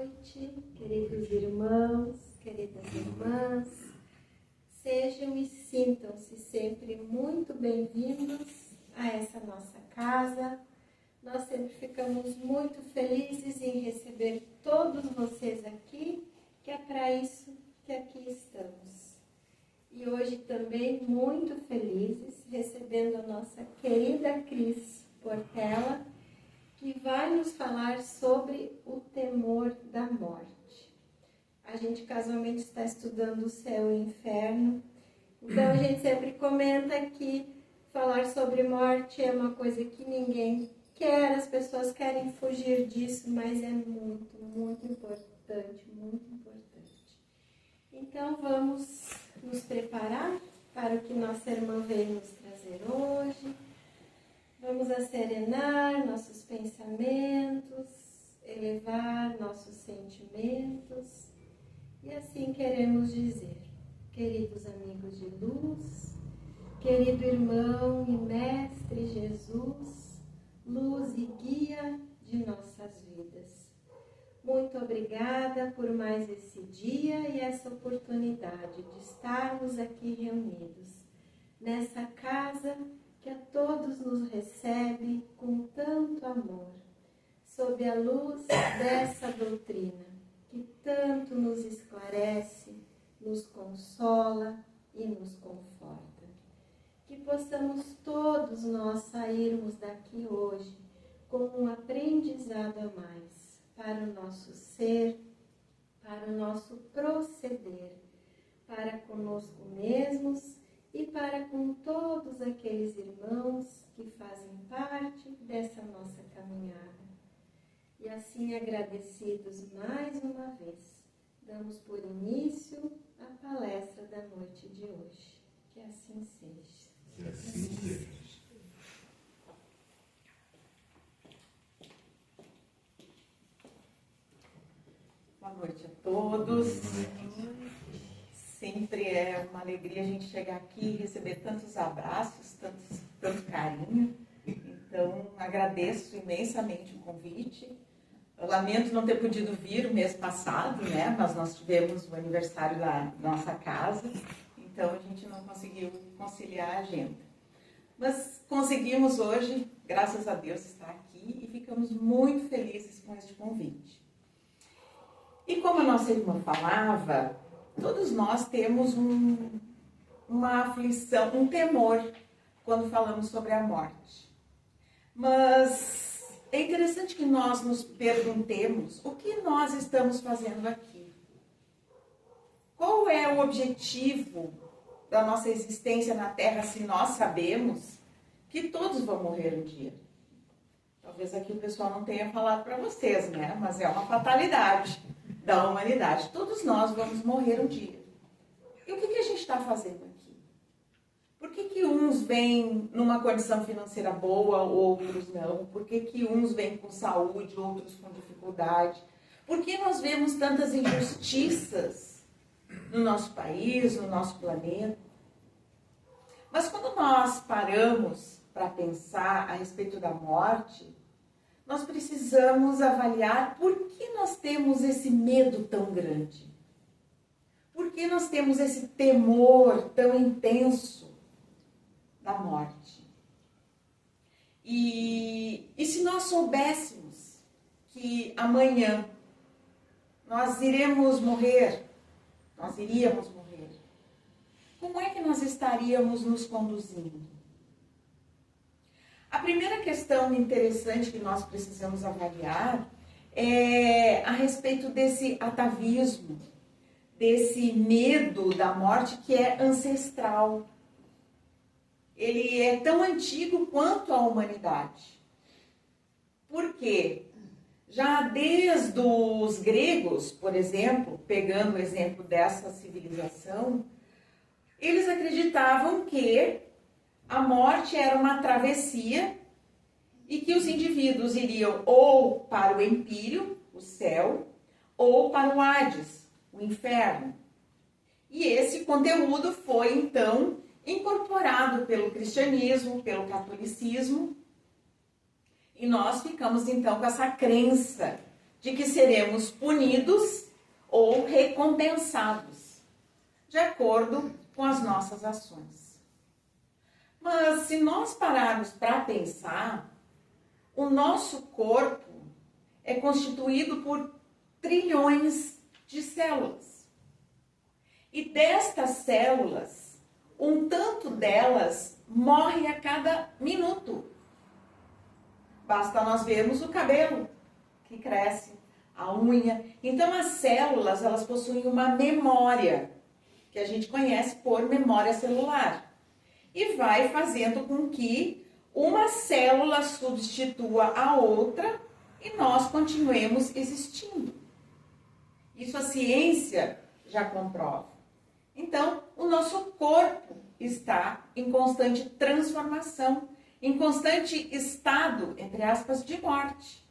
noite, queridos irmãos, queridas irmãs. Sejam e sintam-se sempre muito bem-vindos a essa nossa casa. Nós sempre ficamos muito felizes em receber todos vocês aqui, que é para isso que aqui estamos. E hoje também muito felizes, recebendo a nossa querida Cris Portela, que vai nos falar sobre o temor da morte. A gente casualmente está estudando o céu e o inferno, então a gente sempre comenta que falar sobre morte é uma coisa que ninguém quer, as pessoas querem fugir disso, mas é muito, muito importante, muito importante. Então vamos nos preparar para o que nossa irmã veio nos trazer hoje. Vamos acerenar nossos pensamentos, elevar nossos sentimentos e assim queremos dizer: queridos amigos de luz, querido irmão e mestre Jesus, luz e guia de nossas vidas. Muito obrigada por mais esse dia e essa oportunidade de estarmos aqui reunidos nessa casa que a todos nos recebe com tanto amor, sob a luz dessa doutrina que tanto nos esclarece, nos consola e nos conforta. Que possamos todos nós sairmos daqui hoje com um aprendizado a mais para o nosso ser, para o nosso proceder, para conosco mesmos e para com todos aqueles irmãos que fazem parte dessa nossa caminhada. E assim, agradecidos mais uma vez, damos por início a palestra da noite de hoje. Que assim seja. Que assim seja. Boa noite a todos. Sempre é uma alegria a gente chegar aqui e receber tantos abraços, tanto carinho. Então, agradeço imensamente o convite. Eu lamento não ter podido vir o mês passado, né? Mas nós tivemos o aniversário da nossa casa, então a gente não conseguiu conciliar a agenda. Mas conseguimos hoje, graças a Deus, estar aqui e ficamos muito felizes com este convite. E como a nossa irmã falava, todos nós temos uma aflição, um temor quando falamos sobre a morte. Mas é interessante que nós nos perguntemos o que nós estamos fazendo aqui. Qual é o objetivo da nossa existência na Terra se nós sabemos que todos vão morrer um dia? Talvez aqui o pessoal não tenha falado para vocês, né? Mas é uma fatalidade da humanidade. Todos nós vamos morrer um dia. E o que a gente está fazendo aqui? Por que uns vêm numa condição financeira boa, outros não? Por que uns vêm com saúde, outros com dificuldade? Por que nós vemos tantas injustiças no nosso país, no nosso planeta? Mas quando nós paramos para pensar a respeito da morte, nós precisamos avaliar por que nós temos esse medo tão grande. Por que nós temos esse temor tão intenso da morte? E se nós soubéssemos que amanhã nós iríamos morrer, como é que nós estaríamos nos conduzindo? A primeira questão interessante que nós precisamos avaliar é a respeito desse atavismo, desse medo da morte que é ancestral. Ele é tão antigo quanto a humanidade. Por quê? Já desde os gregos, por exemplo, pegando o exemplo dessa civilização, eles acreditavam que a morte era uma travessia e que os indivíduos iriam ou para o empíreo, o céu, ou para o Hades, o inferno. E esse conteúdo foi, então, incorporado pelo cristianismo, pelo catolicismo, e nós ficamos, então, com essa crença de que seremos punidos ou recompensados, de acordo com as nossas ações. Mas se nós pararmos para pensar, o nosso corpo é constituído por trilhões de células. E destas células, um tanto delas morre a cada minuto. Basta nós vermos o cabelo que cresce, a unha. Então as células, elas possuem uma memória, que a gente conhece por memória celular. E vai fazendo com que uma célula substitua a outra e nós continuemos existindo. Isso a ciência já comprova. Então, o nosso corpo está em constante transformação, em constante estado, entre aspas, de morte.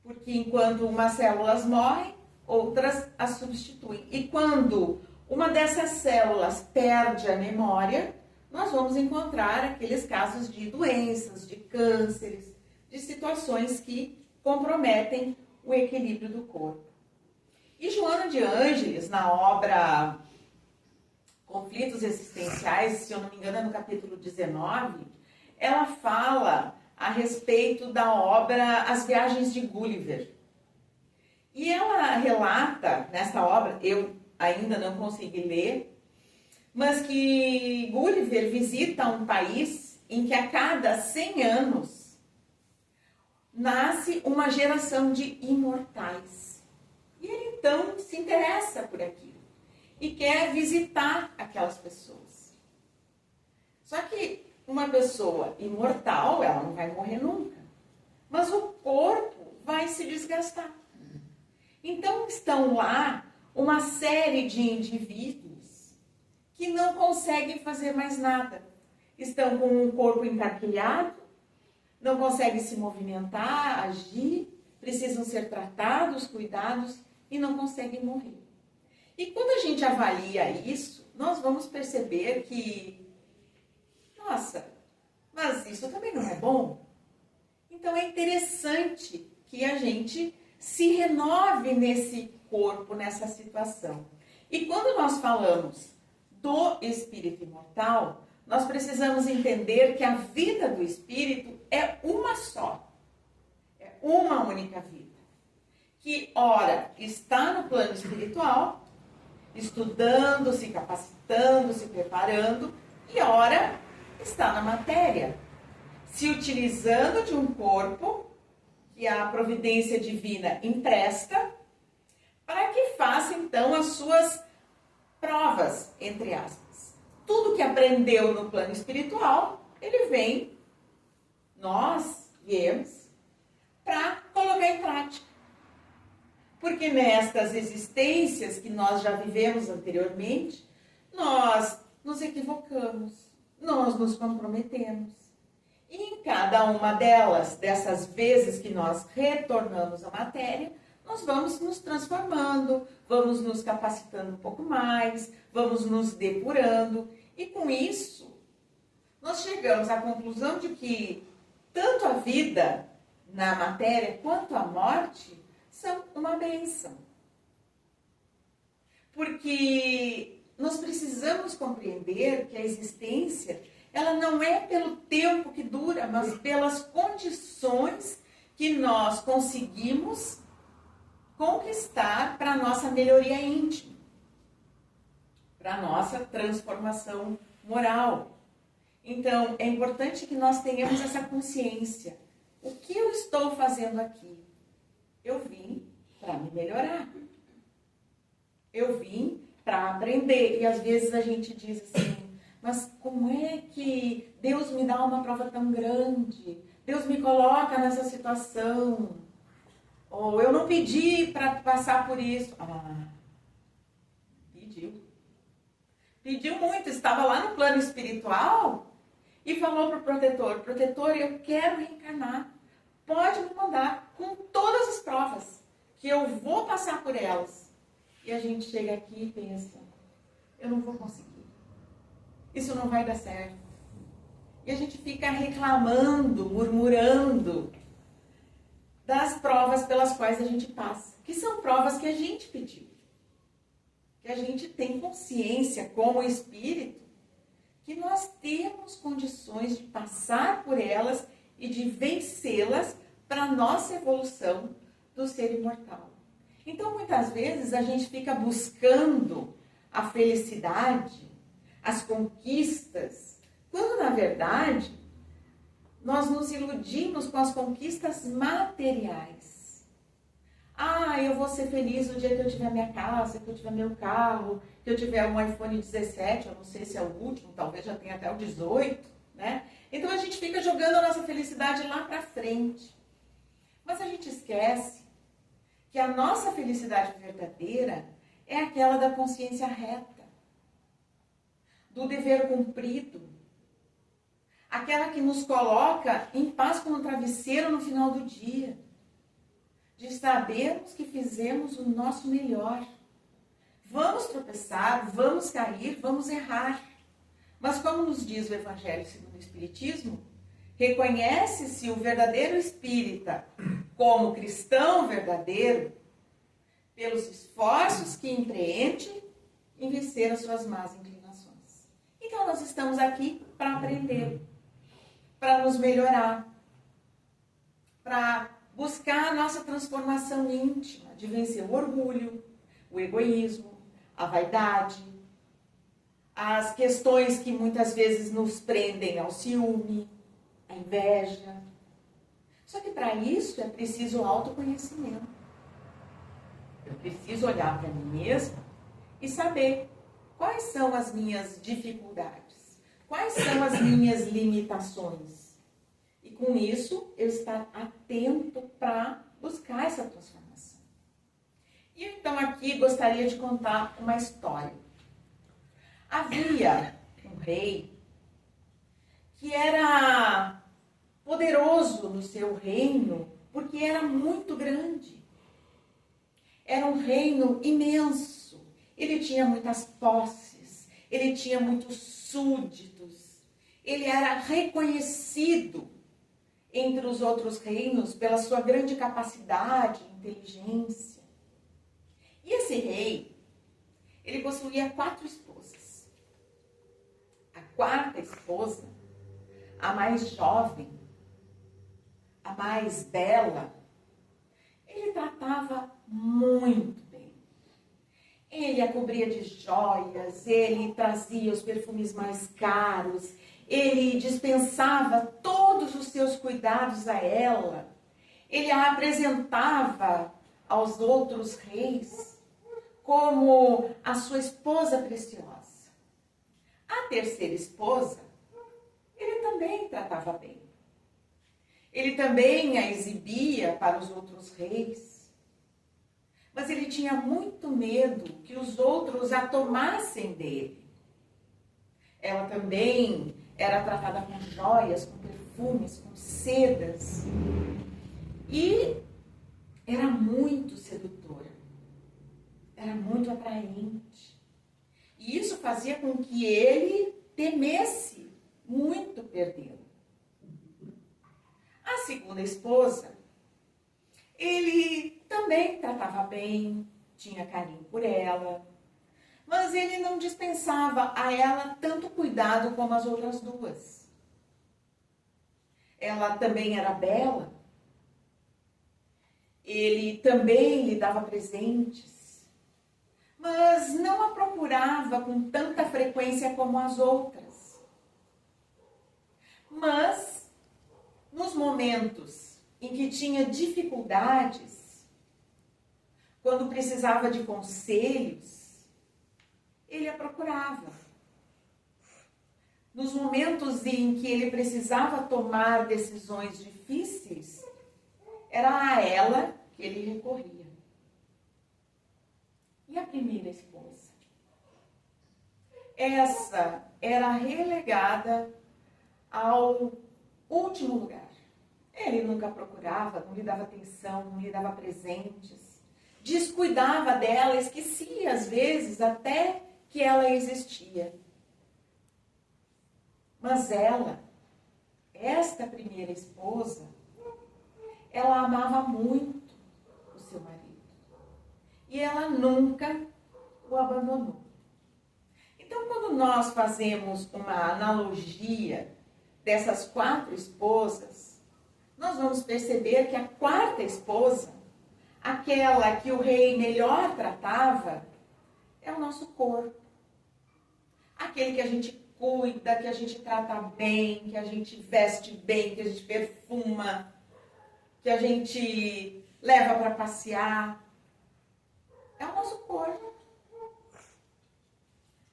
Porque enquanto umas células morrem, outras as substituem. E quando uma dessas células perde a memória, nós vamos encontrar aqueles casos de doenças, de cânceres, de situações que comprometem o equilíbrio do corpo. E Joana de Ângeles, na obra Conflitos Existenciais, se eu não me engano é no capítulo 19, ela fala a respeito da obra As Viagens de Gulliver. E ela relata, nessa obra, eu ainda não consegui ler, mas que Gulliver visita um país em que a cada 100 anos nasce uma geração de imortais. E ele então se interessa por aquilo e quer visitar aquelas pessoas. Só que uma pessoa imortal, ela não vai morrer nunca, mas o corpo vai se desgastar. Então estão lá uma série de indivíduos que não conseguem fazer mais nada. Estão com o corpo encarquilhado, não conseguem se movimentar, agir, precisam ser tratados, cuidados e não conseguem morrer. E quando a gente avalia isso, nós vamos perceber que, nossa, mas isso também não é bom. Então é interessante que a gente se renove nesse corpo, nessa situação. E quando nós falamos do espírito imortal, nós precisamos entender que a vida do espírito é uma só. É uma única vida. Que, ora, está no plano espiritual, estudando, se capacitando, se preparando, e, ora, está na matéria, se utilizando de um corpo que a providência divina empresta, para que faça, então, as suas provas, entre aspas. Tudo que aprendeu no plano espiritual, ele vem, nós viemos, para colocar em prática. Porque nestas existências que nós já vivemos anteriormente, nós nos equivocamos, nós nos comprometemos. E em cada uma dessas vezes que nós retornamos à matéria, nós vamos nos transformando, vamos nos capacitando um pouco mais, vamos nos depurando. E com isso, nós chegamos à conclusão de que tanto a vida na matéria quanto a morte são uma bênção. Porque nós precisamos compreender que a existência, ela não é pelo tempo que dura, mas pelas condições que nós conseguimos conquistar para a nossa melhoria íntima, para a nossa transformação moral. Então, é importante que nós tenhamos essa consciência. O que eu estou fazendo aqui? Eu vim para me melhorar. Eu vim para aprender. E às vezes a gente diz assim, mas como é que Deus me dá uma prova tão grande? Deus me coloca nessa situação. Ou eu não pedi para passar por isso. Pediu. Pediu muito. Estava lá no plano espiritual e falou para o protetor, protetor, eu quero reencarnar. Pode me mandar com todas as provas, que eu vou passar por elas. E a gente chega aqui e pensa, eu não vou conseguir. Isso não vai dar certo. E a gente fica reclamando, murmurando das provas pelas quais a gente passa, que são provas que a gente pediu, que a gente tem consciência como espírito, que nós temos condições de passar por elas e de vencê-las para a nossa evolução do ser imortal. Então, muitas vezes, a gente fica buscando a felicidade, as conquistas, quando, na verdade, nós nos iludimos com as conquistas materiais. Ah, eu vou ser feliz no dia que eu tiver minha casa, que eu tiver meu carro, que eu tiver um iPhone 17, eu não sei se é o último, talvez já tenha até o 18, né? Então a gente fica jogando a nossa felicidade lá para frente. Mas a gente esquece que a nossa felicidade verdadeira é aquela da consciência reta, do dever cumprido, aquela que nos coloca em paz com o travesseiro no final do dia, de sabermos que fizemos o nosso melhor. Vamos tropeçar, vamos cair, vamos errar. Mas como nos diz o Evangelho segundo o Espiritismo, reconhece-se o verdadeiro espírita como cristão verdadeiro pelos esforços que empreende em vencer as suas más inclinações. Então nós estamos aqui para aprender, para nos melhorar, para buscar a nossa transformação íntima, de vencer o orgulho, o egoísmo, a vaidade, as questões que muitas vezes nos prendem ao ciúme, à inveja. Só que para isso é preciso autoconhecimento. Eu preciso olhar para mim mesma e saber quais são as minhas dificuldades, quais são as minhas limitações. E com isso, eu estar atento para buscar essa transformação. E então aqui gostaria de contar uma história. Havia um rei que era poderoso no seu reino porque era muito grande. Era um reino imenso. Ele tinha muitas posses, ele tinha muitos súditos. Ele era reconhecido entre os outros reinos pela sua grande capacidade, inteligência. E esse rei, ele possuía 4 esposas. A 4ª esposa, a mais jovem, a mais bela, ele tratava muito bem. Ele a cobria de joias, ele trazia os perfumes mais caros, ele dispensava todos os seus cuidados a ela, ele a apresentava aos outros reis como a sua esposa preciosa. A 3ª esposa, ele também tratava bem. Ele também a exibia para os outros reis. Mas ele tinha muito medo que os outros a tomassem dele. Ela também era tratada com joias, com perfumes, com sedas. E era muito sedutora. Era muito atraente. E isso fazia com que ele temesse muito perdê-la. A 2ª esposa, ele também tratava bem, tinha carinho por ela, mas ele não dispensava a ela tanto cuidado como as outras 2. Ela também era bela, ele também lhe dava presentes, mas não a procurava com tanta frequência como as outras. Mas, nos momentos em que tinha dificuldades, quando precisava de conselhos, ele a procurava. Nos momentos em que ele precisava tomar decisões difíceis, era a ela que ele recorria. E a 1ª esposa? Essa era relegada ao último lugar. Ele nunca procurava, não lhe dava atenção, não lhe dava presentes. Descuidava dela, esquecia às vezes até que ela existia. Mas ela, esta 1ª esposa, ela amava muito o seu marido. E ela nunca o abandonou. Então, quando nós fazemos uma analogia dessas 4 esposas, nós vamos perceber que a 4ª esposa, aquela que o rei melhor tratava, é o nosso corpo. Aquele que a gente cuida, que a gente trata bem, que a gente veste bem, que a gente perfuma, que a gente leva para passear. É o nosso corpo.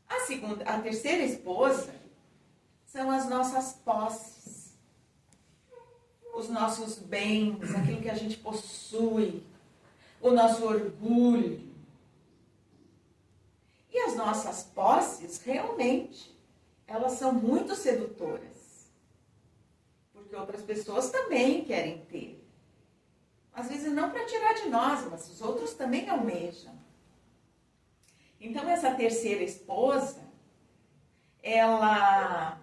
A 3ª esposa são as nossas posses, os nossos bens, aquilo que a gente possui, o nosso orgulho. E as nossas posses, realmente, elas são muito sedutoras. Porque outras pessoas também querem ter. Às vezes não para tirar de nós, mas os outros também almejam. Então, essa 3ª esposa, ela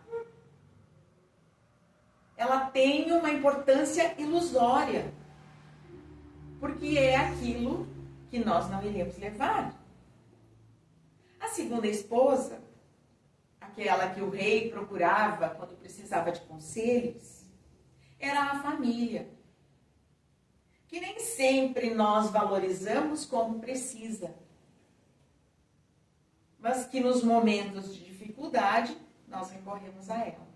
tem uma importância ilusória, porque é aquilo que nós não iremos levar. A 2ª esposa, aquela que o rei procurava quando precisava de conselhos, era a família, que nem sempre nós valorizamos como precisa, mas que nos momentos de dificuldade, nós recorremos a ela.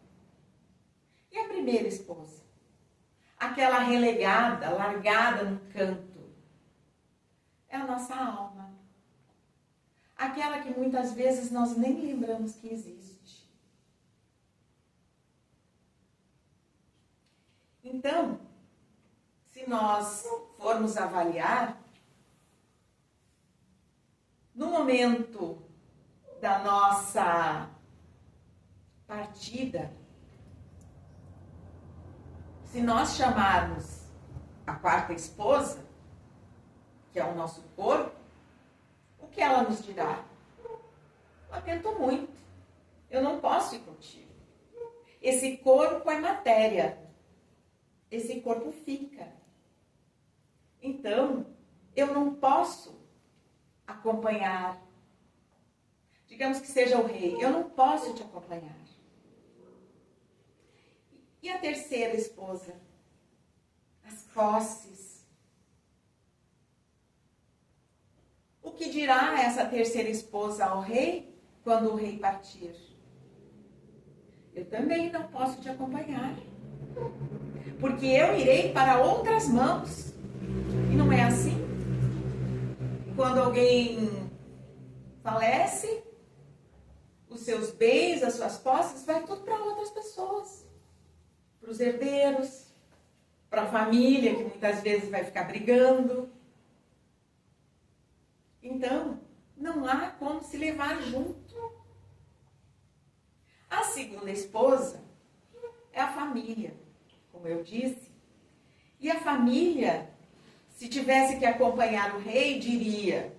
E a 1ª esposa? Aquela relegada, largada no canto, é a nossa alma. Aquela que muitas vezes nós nem lembramos que existe. Então, se nós formos avaliar, no momento da nossa partida, se nós chamarmos a 4ª esposa, que é o nosso corpo, o que ela nos dirá? Lamento muito, eu não posso ir contigo. Esse corpo é matéria, esse corpo fica. Então, eu não posso acompanhar. Digamos que seja o rei, eu não posso te acompanhar. E a 3ª esposa? As posses. O que dirá essa 3ª esposa ao rei quando o rei partir? Eu também não posso te acompanhar, porque eu irei para outras mãos. E não é assim? Quando alguém falece, os seus bens, as suas posses, vai tudo para outras pessoas. Para os herdeiros, para a família, que muitas vezes vai ficar brigando. Então, não há como se levar junto. A 2ª esposa é a família, como eu disse. E a família, se tivesse que acompanhar o rei, diria: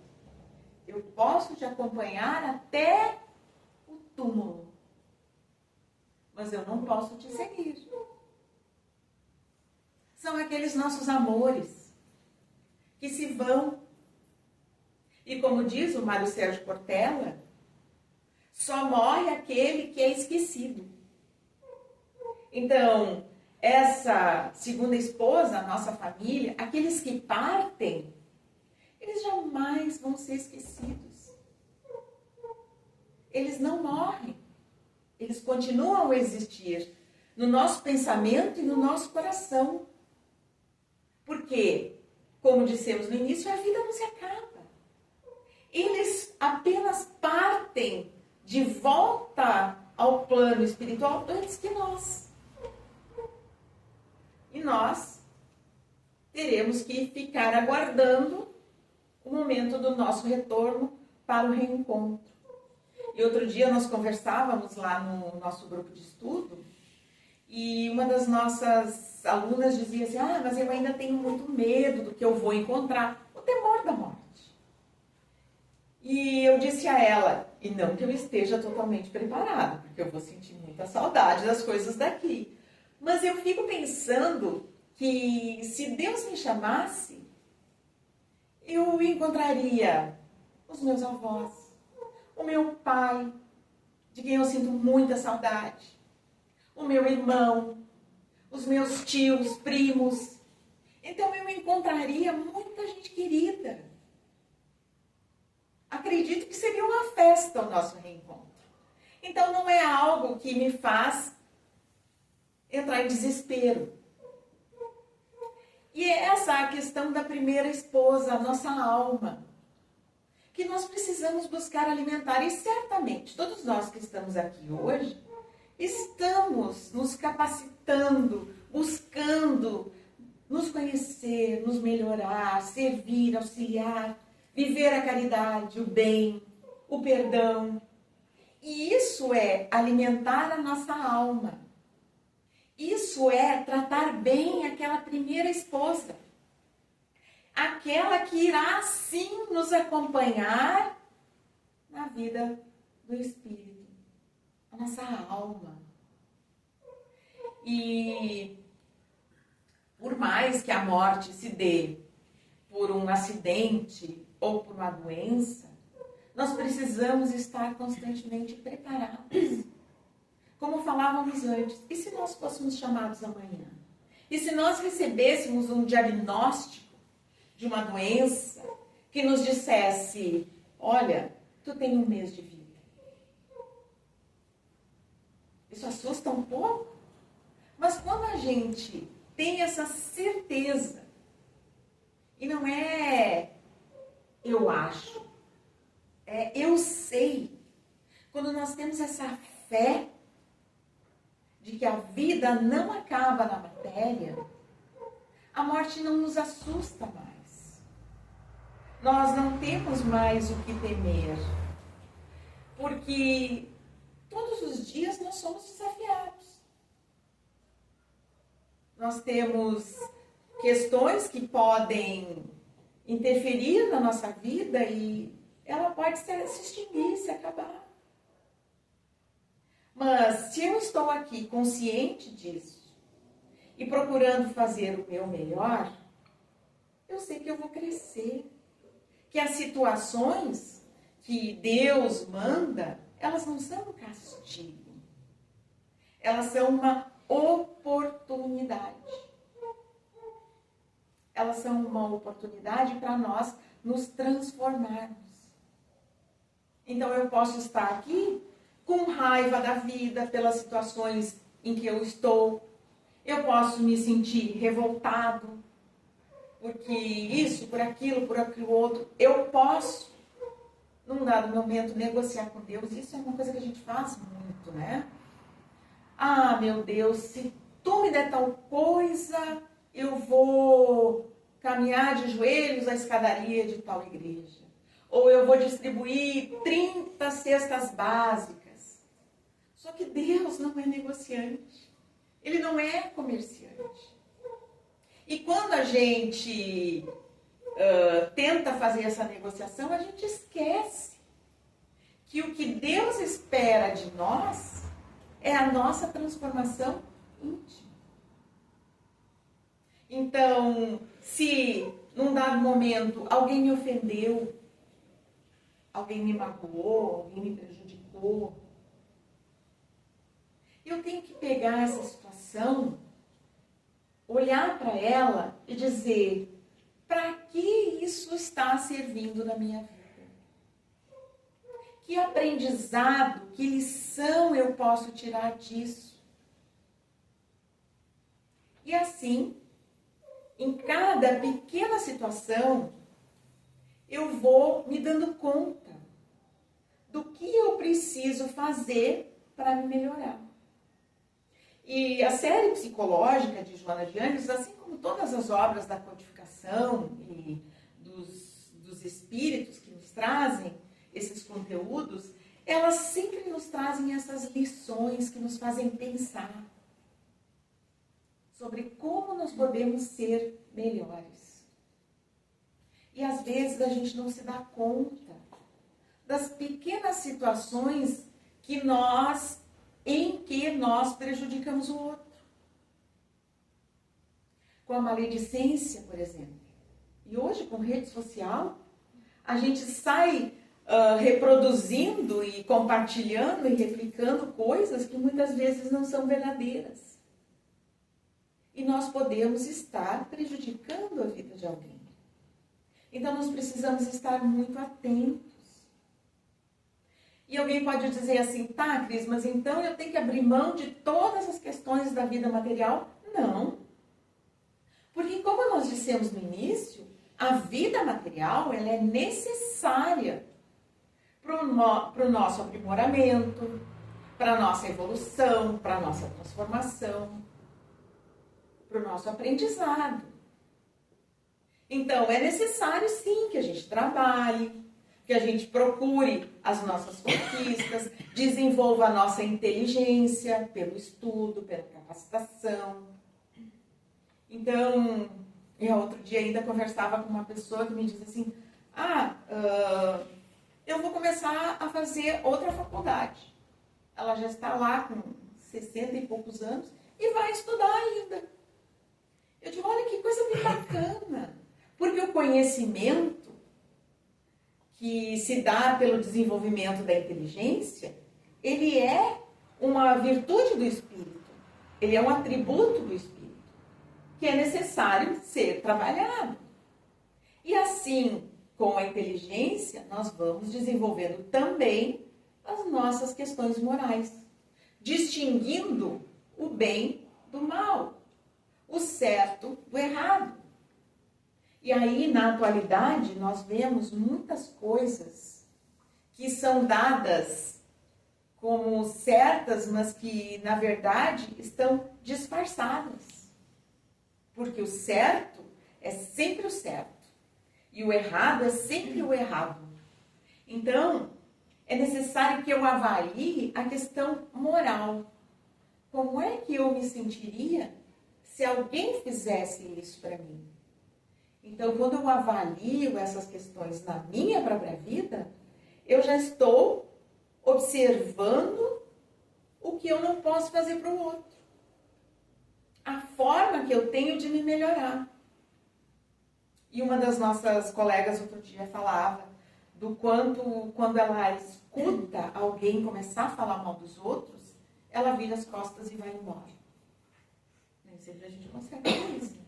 eu posso te acompanhar até o túmulo, mas eu não posso te seguir. São aqueles nossos amores que se vão. E como diz o Mário Sérgio Cortella, só morre aquele que é esquecido. Então, essa 2ª esposa, a nossa família, aqueles que partem, eles jamais vão ser esquecidos. Eles não morrem. Eles continuam a existir no nosso pensamento e no nosso coração. Porque, como dissemos no início, a vida não se acaba. Eles apenas partem de volta ao plano espiritual antes que nós. E nós teremos que ficar aguardando o momento do nosso retorno para o reencontro. E outro dia nós conversávamos lá no nosso grupo de estudo e uma das nossas alunas dizia assim: mas eu ainda tenho muito medo do que eu vou encontrar, o temor da morte. E eu disse a ela, e não que eu esteja totalmente preparada, porque eu vou sentir muita saudade das coisas daqui, mas eu fico pensando que se Deus me chamasse, eu encontraria os meus avós, o meu pai, de quem eu sinto muita saudade, o meu irmão, os meus tios, primos. Então eu encontraria muita gente querida. Acredito que seria uma festa o nosso reencontro. Então não é algo que me faz entrar em desespero. E é essa a questão da primeira esposa, a nossa alma, que nós precisamos buscar alimentar. E certamente, todos nós que estamos aqui hoje, estamos nos capacitando, buscando nos conhecer, nos melhorar, servir, auxiliar, viver a caridade, o bem, o perdão. E isso é alimentar a nossa alma. Isso é tratar bem aquela primeira esposa. Aquela que irá sim nos acompanhar na vida do Espírito. A nossa alma. E por mais que a morte se dê por um acidente ou por uma doença, nós precisamos estar constantemente preparados. Como falávamos antes, e se nós fôssemos chamados amanhã? E se nós recebêssemos um diagnóstico de uma doença que nos dissesse, olha, tu tem 1 mês de vida? Isso assusta um pouco? Mas quando a gente tem essa certeza, e não é eu acho, é eu sei, quando nós temos essa fé de que a vida não acaba na matéria, a morte não nos assusta mais. Nós não temos mais o que temer, porque todos os dias nós somos desafiados. Nós temos questões que podem interferir na nossa vida e ela pode se extinguir, se acabar. Mas se eu estou aqui consciente disso e procurando fazer o meu melhor, eu sei que eu vou crescer. Que as situações que Deus manda, elas não são um castigo. Elas são uma oportunidade. Elas são uma oportunidade para nós nos transformarmos. Então eu posso estar aqui com raiva da vida pelas situações em que eu estou. Eu posso me sentir revoltado porque isso, por aquilo outro. Eu posso, num dado momento, negociar com Deus. Isso é uma coisa que a gente faz muito, né? Ah, meu Deus, se tu me der tal coisa, eu vou caminhar de joelhos a escadaria de tal igreja. Ou eu vou distribuir 30 cestas básicas. Só que Deus não é negociante. Ele não é comerciante. E quando a gente tenta fazer essa negociação, a gente esquece que o que Deus espera de nós é a nossa transformação íntima. Então, se num dado momento alguém me ofendeu, alguém me magoou, alguém me prejudicou, eu tenho que pegar essa situação, olhar para ela e dizer, para que isso está servindo na minha vida? Que aprendizado, que lição eu posso tirar disso? E assim, em cada pequena situação, eu vou me dando conta do que eu preciso fazer para me melhorar. E a série psicológica de Joana de Ângeles, assim como todas as obras da codificação e dos espíritos que nos trazem esses conteúdos, elas sempre nos trazem essas lições que nos fazem pensar sobre como nós podemos ser melhores. E às vezes a gente não se dá conta das pequenas situações em que nós prejudicamos o outro. com a maledicência, por exemplo. E hoje, com rede social, a gente sai reproduzindo e compartilhando e replicando coisas que muitas vezes não são verdadeiras. E nós podemos estar prejudicando a vida de alguém. Então, nós precisamos estar muito atentos. E alguém pode dizer assim, tá, Cris, mas então eu tenho que abrir mão de todas as questões da vida material? Não. Porque como nós dissemos no início, a vida material ela é necessária para o nosso aprimoramento, para a nossa evolução, para a nossa transformação, para o nosso aprendizado. Então, é necessário sim que a gente trabalhe, que a gente procure as nossas conquistas, desenvolva a nossa inteligência pelo estudo, pela capacitação. Então, eu outro dia ainda conversava com uma pessoa que me diz assim, eu vou começar a fazer outra faculdade. Ela já está lá com 60 e poucos anos e vai estudar ainda. Eu digo, olha que coisa bem bacana, porque o conhecimento que se dá pelo desenvolvimento da inteligência, ele é uma virtude do espírito, ele é um atributo do espírito, que é necessário ser trabalhado. E assim, com a inteligência, nós vamos desenvolvendo também as nossas questões morais, distinguindo o bem do mal, o certo do errado. E aí, na atualidade, nós vemos muitas coisas que são dadas como certas, mas que, na verdade, estão disfarçadas. Porque o certo é sempre o certo. E o errado é sempre o errado. Então, é necessário que eu avalie a questão moral. Como é que eu me sentiria se alguém fizesse isso para mim? Então, quando eu avalio essas questões na minha própria vida, eu já estou observando o que eu não posso fazer para o outro. A forma que eu tenho de me melhorar. E uma das nossas colegas outro dia falava do quanto, quando ela escuta alguém começar a falar mal dos outros, ela vira as costas e vai embora. Nem sempre a gente consegue fazer isso.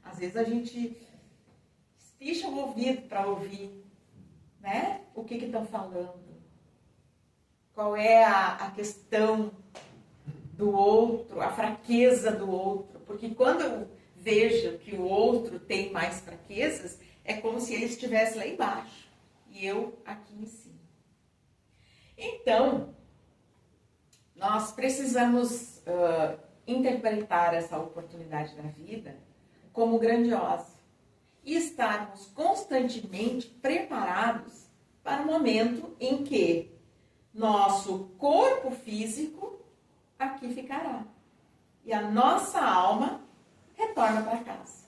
Às vezes a gente espicha o ouvido para ouvir, né? O que estão falando. Qual é a questão do outro, a fraqueza do outro. Porque quando eu vejo que o outro tem mais fraquezas, é como se ele estivesse lá embaixo e eu aqui em cima. Então, nós precisamos interpretar essa oportunidade da vida como grandiosa e estarmos constantemente preparados para o momento em que nosso corpo físico aqui ficará e a nossa alma retorna para casa.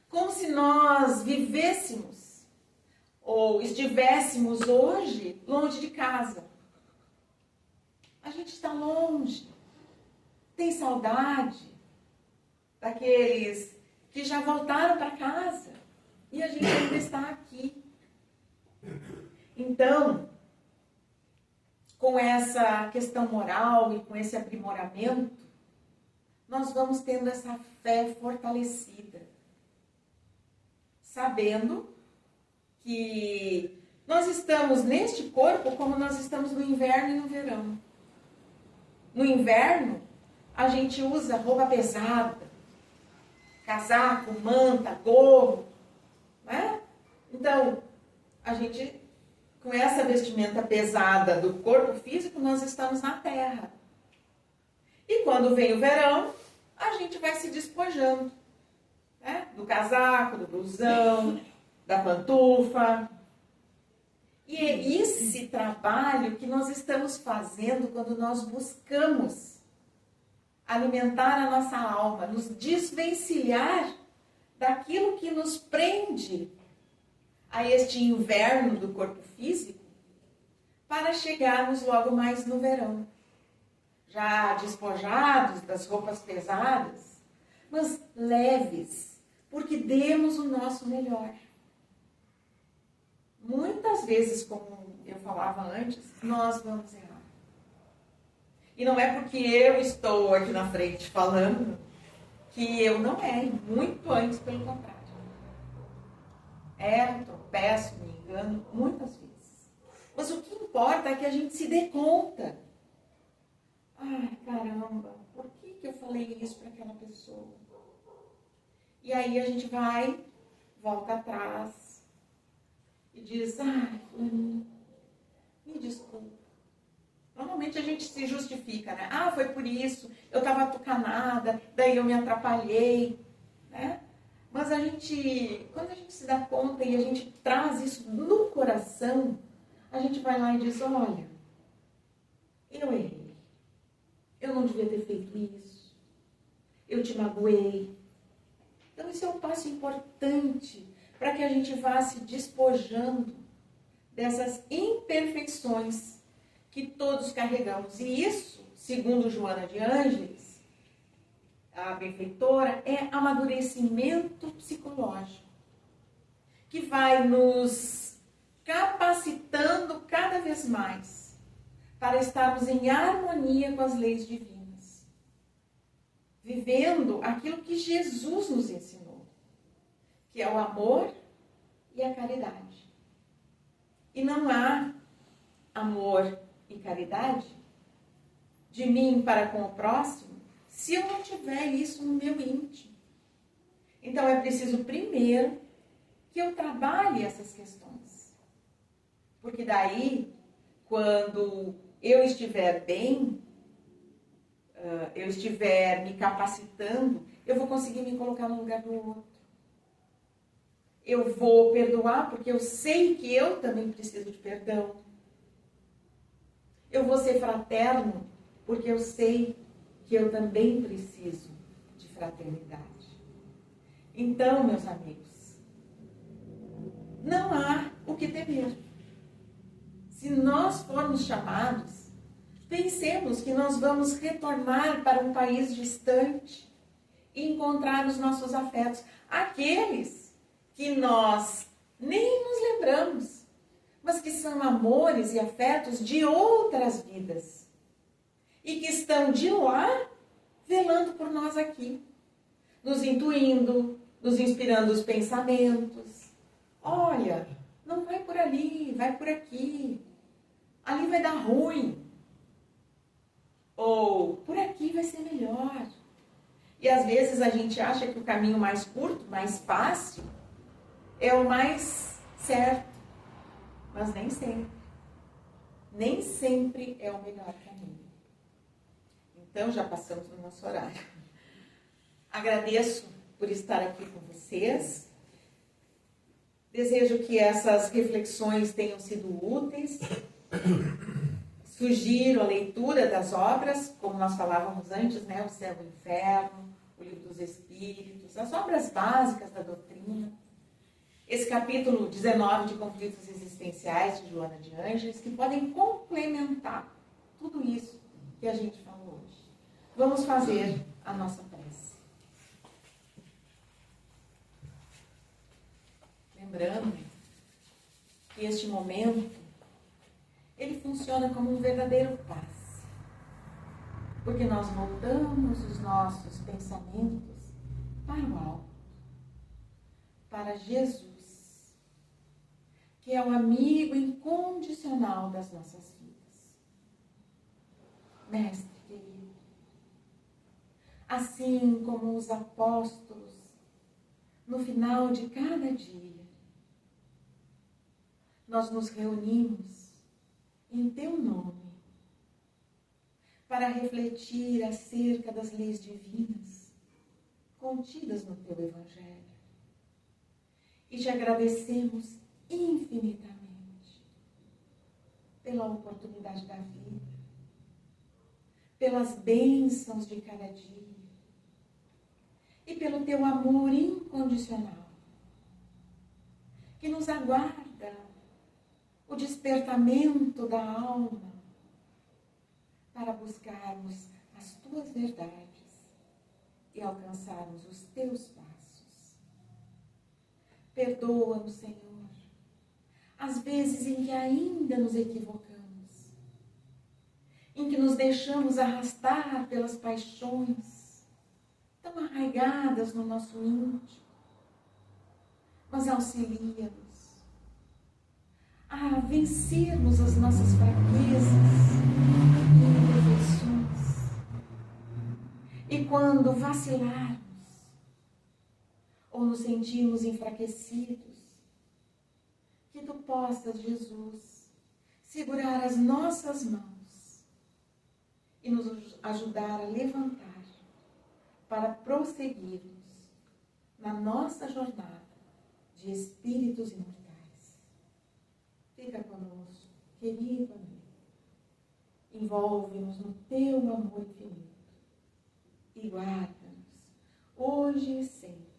Como se nós vivêssemos ou estivéssemos hoje longe de casa. A gente está longe, tem saudade daqueles que já voltaram para casa e a gente ainda está aqui. Então, com essa questão moral e com esse aprimoramento, nós vamos tendo essa fé fortalecida, sabendo que nós estamos neste corpo como nós estamos no inverno e no verão. No inverno, a gente usa roupa pesada, casaco, manta, gorro, né? Então, a gente, com essa vestimenta pesada do corpo físico, nós estamos na terra. E quando vem o verão, a gente vai se despojando, né? Do casaco, do blusão, da pantufa. E é esse trabalho que nós estamos fazendo quando nós buscamos alimentar a nossa alma, nos desvencilhar daquilo que nos prende a este inverno do corpo físico, para chegarmos logo mais no verão, já despojados das roupas pesadas, mas leves, porque demos o nosso melhor. Muitas vezes, como eu falava antes, nós vamos errar. E não é porque eu estou aqui na frente falando que eu não erro, muito antes pelo contrário. Erro, tropeço, me engano, muitas vezes. Mas o que importa é que a gente se dê conta. Ai, caramba, por que eu falei isso para aquela pessoa? E aí a gente vai, volta atrás e diz, ai, me desculpa. Normalmente a gente se justifica, né? Ah, foi por isso, eu estava atucanada, daí eu me atrapalhei, né? Mas quando a gente se dá conta e a gente traz isso no coração, a gente vai lá e diz, olha, eu errei. Eu não devia ter feito isso. Eu te magoei. Então, isso é um passo importante para que a gente vá se despojando dessas imperfeições que todos carregamos. E isso, segundo Joana de Ângeles, a benfeitora, é amadurecimento psicológico, que vai nos capacitando cada vez mais para estarmos em harmonia com as leis divinas, vivendo aquilo que Jesus nos ensinou, que é o amor e a caridade. E não há amor e caridade de mim para com o próximo se eu não tiver isso no meu íntimo. Então é preciso primeiro que eu trabalhe essas questões. Porque daí, quando eu estiver bem, eu estiver me capacitando, eu vou conseguir me colocar no lugar do outro. Eu vou perdoar porque eu sei que eu também preciso de perdão. Eu vou ser fraterno porque eu sei que eu também preciso de fraternidade. Então, meus amigos, não há o que temer. Se nós formos chamados, pensemos que nós vamos retornar para um país distante e encontrar os nossos afetos, aqueles que nós nem nos lembramos, mas que são amores e afetos de outras vidas e que estão de lá velando por nós aqui, nos intuindo, nos inspirando os pensamentos. Olha, não vai por ali, vai por aqui. Ali vai dar ruim. Ou por aqui vai ser melhor. E às vezes a gente acha que o caminho mais curto, mais fácil, é o mais certo. Mas nem sempre. Nem sempre é o melhor caminho. Então já passamos no nosso horário. Agradeço por estar aqui com vocês. Desejo que essas reflexões tenham sido úteis. Sugiro a leitura das obras, como nós falávamos antes, né? O Céu e o Inferno, o Livro dos Espíritos, as obras básicas da doutrina. Esse capítulo 19 de Conflitos Existenciais, de Joana de Ângeles, que podem complementar tudo isso que a gente falou hoje. Vamos fazer a nossa prece. Lembrando que este momento, ele funciona como um verdadeiro passe. Porque nós voltamos os nossos pensamentos para o alto, para Jesus, que é o amigo incondicional das nossas vidas. Mestre querido, assim como os apóstolos, no final de cada dia, nós nos reunimos em teu nome para refletir acerca das leis divinas contidas no teu Evangelho. E te agradecemos infinitamente pela oportunidade da vida, pelas bênçãos de cada dia e pelo teu amor incondicional, que nos aguarda o despertamento da alma para buscarmos as tuas verdades e alcançarmos os teus passos. Perdoa-nos, Senhor, as vezes em que ainda nos equivocamos, em que nos deixamos arrastar pelas paixões tão arraigadas no nosso íntimo, mas auxilia-nos a vencermos as nossas fraquezas e imperfeições. E quando vacilarmos ou nos sentirmos enfraquecidos, que tu possas, Jesus, segurar as nossas mãos e nos ajudar a levantar para prosseguirmos na nossa jornada de espíritos imortais. Fica conosco, querido amigo. Envolve-nos no teu amor infinito e guarda-nos hoje e sempre